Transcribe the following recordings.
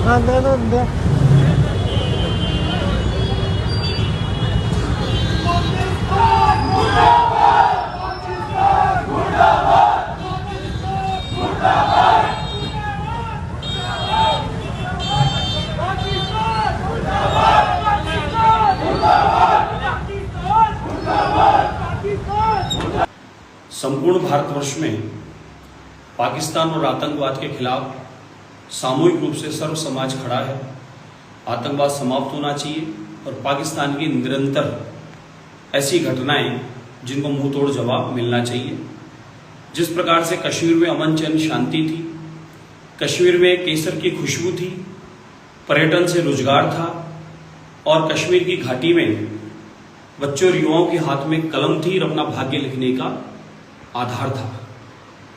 안돼 संपूर्ण भारतवर्ष में पाकिस्तान और आतंकवाद के खिलाफ सामूहिक रूप से सर्व समाज खड़ा है। आतंकवाद समाप्त होना चाहिए और पाकिस्तान की निरंतर ऐसी घटनाएं जिनको मुंह तोड़ जवाब मिलना चाहिए। जिस प्रकार से कश्मीर में अमन चैन शांति थी, कश्मीर में केसर की खुशबू थी, पर्यटन से रोजगार था और कश्मीर की घाटी में बच्चों और युवाओं के हाथ में कलम थी और अपना भाग्य लिखने का आधार था।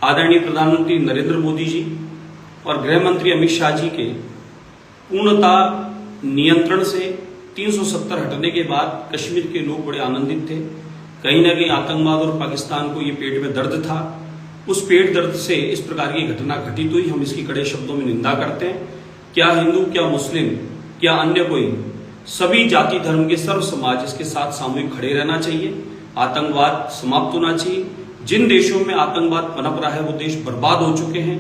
आदरणीय प्रधानमंत्री नरेंद्र मोदी जी और गृह मंत्री अमित शाह जी के पूर्णतः नियंत्रण से 370 हटने के बाद कश्मीर के लोग बड़े आनंदित थे। कहीं ना कहीं आतंकवाद और पाकिस्तान को ये पेट में दर्द था। उस पेट दर्द से इस प्रकार की घटना घटित हुई, हम इसकी कड़े शब्दों में निंदा करते हैं। क्या हिंदू, क्या मुस्लिम, क्या अन्य कोई, सभी जाति धर्म के सर्व समाज इसके साथ सामूहिक खड़े रहना चाहिए। आतंकवाद समाप्त होना चाहिए। जिन देशों में आतंकवाद पनप रहा है वो देश बर्बाद हो चुके हैं,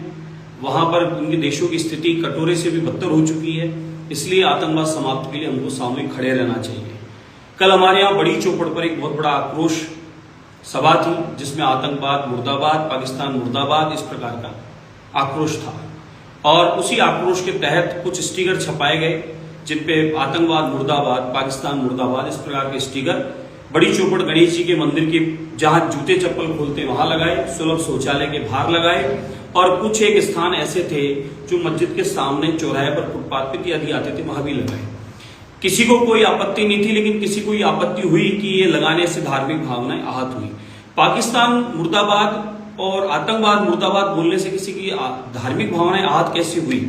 वहां पर उनके देशों की स्थिति कटोरे से भी बदतर हो चुकी है। इसलिए आतंकवाद समाप्त के लिए हमको सामूहिक खड़े रहना चाहिए। कल हमारे यहाँ बड़ी चौपड़ पर एक बहुत बड़ा आक्रोश सभा थी जिसमें आतंकवाद मुर्दाबाद, पाकिस्तान मुर्दाबाद, इस प्रकार का आक्रोश था और उसी आक्रोश के तहत कुछ स्टिकर छपाए गए जिनपे आतंकवाद मुर्दाबाद, पाकिस्तान मुर्दाबाद, इस प्रकार के स्टिकर बड़ी चौपड़ गणेश जी के मंदिर के जहां जूते चप्पल खोलते वहां लगाए, सुलभ शौचालय के बाहर लगाए और कुछ एक स्थान ऐसे थे जो मस्जिद के सामने चौराहे पर फुटपाथ पे आदि आते थे वहां भी लगाए। किसी को कोई आपत्ति नहीं थी, लेकिन किसी को ये आपत्ति हुई कि ये लगाने से धार्मिक भावनाएं आहत हुई। पाकिस्तान मुर्दाबाद और आतंकवाद मुर्दाबाद बोलने से किसी की धार्मिक भावनाएं आहत कैसे हुई?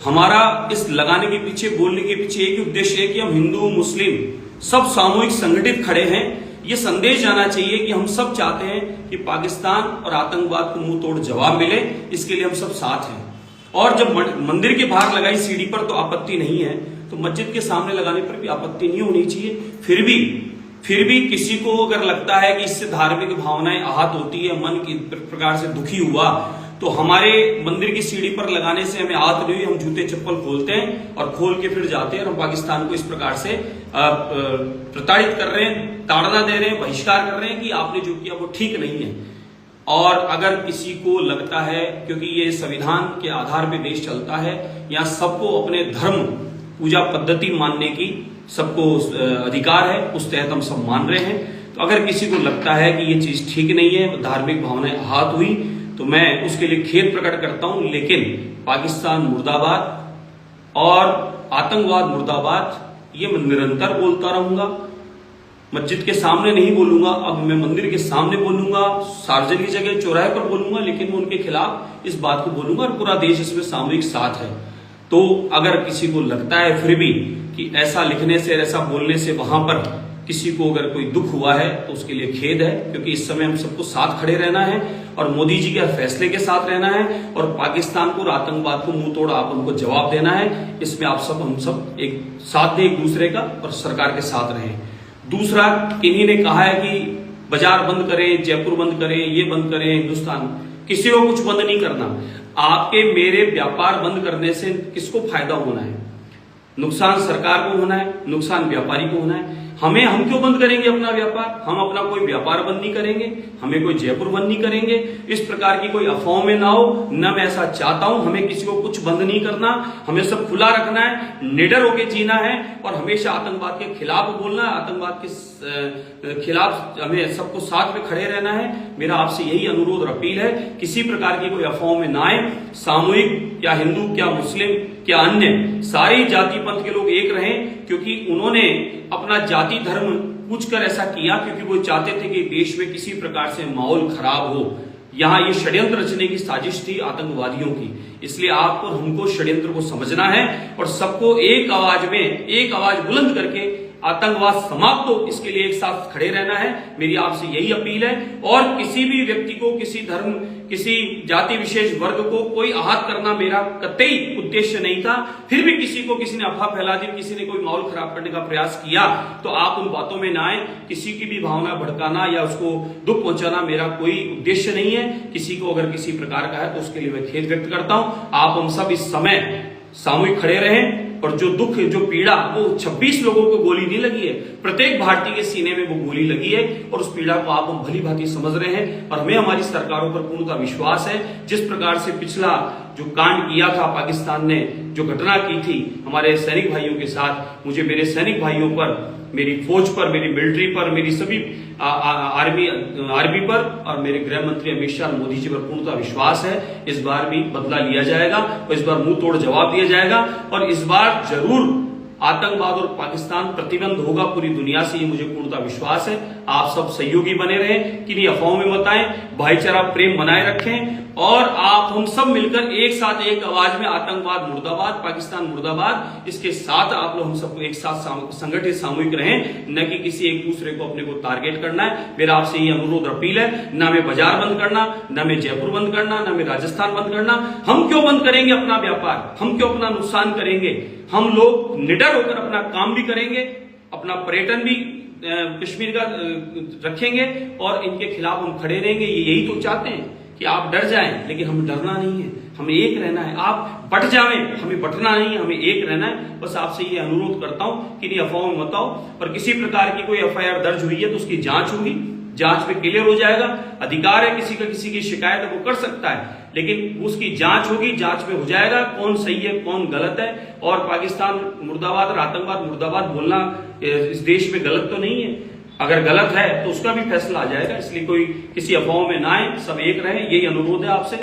हमारा इस लगाने के पीछे, बोलने के पीछे एक ही उद्देश्य है कि हम हिंदू मुस्लिम सब सामूहिक संगठित खड़े हैं। ये संदेश जाना चाहिए कि हम सब चाहते हैं कि पाकिस्तान और आतंकवाद को मुंह तोड़ जवाब मिले, इसके लिए हम सब साथ हैं। और जब मंदिर के बाहर लगाई सीढ़ी पर तो आपत्ति नहीं है, तो मस्जिद के सामने लगाने पर भी आपत्ति नहीं होनी चाहिए। फिर भी किसी को अगर लगता है कि इससे धार्मिक भावनाएं आहत होती है, मन की प्रकार से दुखी हुआ, तो हमारे मंदिर की सीढ़ी पर लगाने से हमें आहत नहीं हुई। हम जूते चप्पल खोलते हैं और खोल के फिर जाते हैं और हम पाकिस्तान को इस प्रकार से प्रताड़ित कर रहे हैं, ताड़ना दे रहे हैं, बहिष्कार कर रहे हैं कि आपने जो किया वो ठीक नहीं है। और अगर किसी को लगता है, क्योंकि ये संविधान के आधार पर देश चलता है, यहाँ सबको अपने धर्म पूजा पद्धति मानने की सबको अधिकार है, उस तहत हम सब मान रहे हैं। तो अगर किसी को लगता है कि ये चीज ठीक नहीं है, धार्मिक भावनाएं आहत हुई, तो मैं उसके लिए खेद प्रकट करता हूं। लेकिन पाकिस्तान मुर्दाबाद और आतंकवाद मुर्दाबाद ये मैं निरंतर बोलता रहूंगा। मस्जिद के सामने नहीं बोलूंगा, अब मैं मंदिर के सामने बोलूंगा, सार्वजनिक जगह चौराहे पर बोलूंगा, लेकिन मैं उनके खिलाफ इस बात को बोलूंगा और पूरा देश इसमें सामूहिक साथ है। तो अगर किसी को लगता है फिर भी कि ऐसा लिखने से, ऐसा बोलने से वहां पर किसी को अगर कोई दुख हुआ है, तो उसके लिए खेद है, क्योंकि इस समय हम सबको साथ खड़े रहना है और मोदी जी के फैसले के साथ रहना है और पाकिस्तान को और आतंकवाद को मुंह तोड़ आप उनको जवाब देना है। इसमें आप सब, हम सब एक साथ दें एक दूसरे का और सरकार के साथ रहें। दूसरा, किन्हीं ने कहा है कि बाजार बंद करें, जयपुर बंद करें, ये बंद करें, हिंदुस्तान, किसी को कुछ बंद नहीं करना। आपके मेरे व्यापार बंद करने से किसको फायदा होना है? नुकसान सरकार को होना है, नुकसान व्यापारी को होना है। हम क्यों बंद करेंगे अपना व्यापार? हम अपना कोई व्यापार बंद नहीं करेंगे, हमें कोई जयपुर बंद नहीं करेंगे। इस प्रकार की कोई अफवाह में ना हो, न मैं ऐसा चाहता हूं। हमें किसी को कुछ बंद नहीं करना, हमें सब खुला रखना है, निडर होकर जीना है और हमेशा आतंकवाद के खिलाफ बोलना है, आतंकवाद के खिलाफ हमें सबको साथ में खड़े रहना है। मेरा आपसे यही अनुरोध और अपील है, किसी प्रकार की कोई अफवाह में ना आए। सामूहिक, क्या हिंदू, क्या मुस्लिम, क्या अन्य सारी जाति पंथ के लोग एक रहें, क्योंकि उन्होंने अपना जाति धर्म पूछकर ऐसा किया क्योंकि वो चाहते थे कि देश में किसी प्रकार से माहौल खराब हो। यहां ये षड्यंत्र रचने की साजिश थी आतंकवादियों की। इसलिए आपको हमको षड्यंत्र को समझना है और सबको एक आवाज बुलंद करके आतंकवाद समाप्त हो, इसके लिए एक साथ खड़े रहना है। मेरी आपसे यही अपील है। और किसी भी व्यक्ति को, किसी धर्म, किसी जाति विशेष वर्ग को कोई आहत करना मेरा कतई उद्देश्य नहीं था। फिर भी किसी ने अफवाह फैला दी, किसी ने कोई माहौल खराब करने का प्रयास किया, तो आप उन बातों में ना आए। किसी की भी भावना भड़काना या उसको दुख पहुंचाना मेरा कोई उद्देश्य नहीं है। किसी को अगर किसी प्रकार का है तो उसके लिए मैं खेद व्यक्त करता हूं। आप हम सब इस समय सामूहिक खड़े रहें। और जो दुख, जो पीड़ा, वो 26 लोगों को गोली नहीं लगी है, प्रत्येक भारतीय के सीने में वो गोली लगी है। और उस पीड़ा को आप हम भली भांति समझ रहे हैं और हमें हमारी सरकारों पर पूर्णतः विश्वास है। जिस प्रकार से पिछला जो कांड किया था पाकिस्तान ने, जो घटना की थी हमारे सैनिक भाइयों के साथ, मुझे मेरे सैनिक भाइयों पर, मेरी फौज पर, मेरी मिलिट्री पर, मेरी सभी आर्मी पर और मेरे गृह मंत्री अमित शाह मोदी जी पर पूर्णतः विश्वास है। इस बार भी बदला लिया जाएगा और इस बार मुंह तोड़ जवाब दिया जाएगा। और इस बार जरूर आतंकवाद और पाकिस्तान प्रतिबंध होगा पूरी दुनिया से, ये मुझे पूर्णतः विश्वास है। आप सब सहयोगी बने रहें, किन्हीं अफवाहों में मत आएं, भाईचारा प्रेम बनाए रखें और आप हम सब मिलकर एक साथ एक आवाज में आतंकवाद मुर्दाबाद, पाकिस्तान मुर्दाबाद, इसके साथ आप लोग हम सबको एक साथ संगठित सामूहिक रहें, न कि किसी एक दूसरे को अपने को टारगेट करना है। मेरा आपसे ये अनुरोध अपील है। न में बाजार बंद करना, न में जयपुर बंद करना, न में राजस्थान बंद करना। हम क्यों बंद करेंगे अपना व्यापार? हम क्यों अपना नुकसान करेंगे? हम लोग निडर होकर अपना काम भी करेंगे, अपना पर्यटन भी कश्मीर का रखेंगे और इनके खिलाफ हम खड़े रहेंगे। यही तो चाहते हैं कि आप डर जाएं, लेकिन हमें डरना नहीं है, हमें एक रहना है। आप बट जाएं, हमें बटना नहीं है, हमें एक रहना है। बस आपसे ये अनुरोध करता हूं कि नहीं अफवाहों में मत आओ। और किसी प्रकार की कोई एफआईआर दर्ज हुई है तो उसकी जांच होगी, जांच में क्लियर हो जाएगा। अधिकार है किसी की शिकायत है वो कर सकता है, लेकिन उसकी जांच होगी, जांच में हो जाएगा कौन सही है कौन गलत है। और पाकिस्तान मुर्दाबाद और आतंकवाद मुर्दाबाद बोलना इस देश में गलत तो नहीं है। अगर गलत है तो उसका भी फैसला आ जाएगा। इसलिए कोई किसी अफवाहों में ना आए, सब एक रहें, यही अनुरोध है आपसे।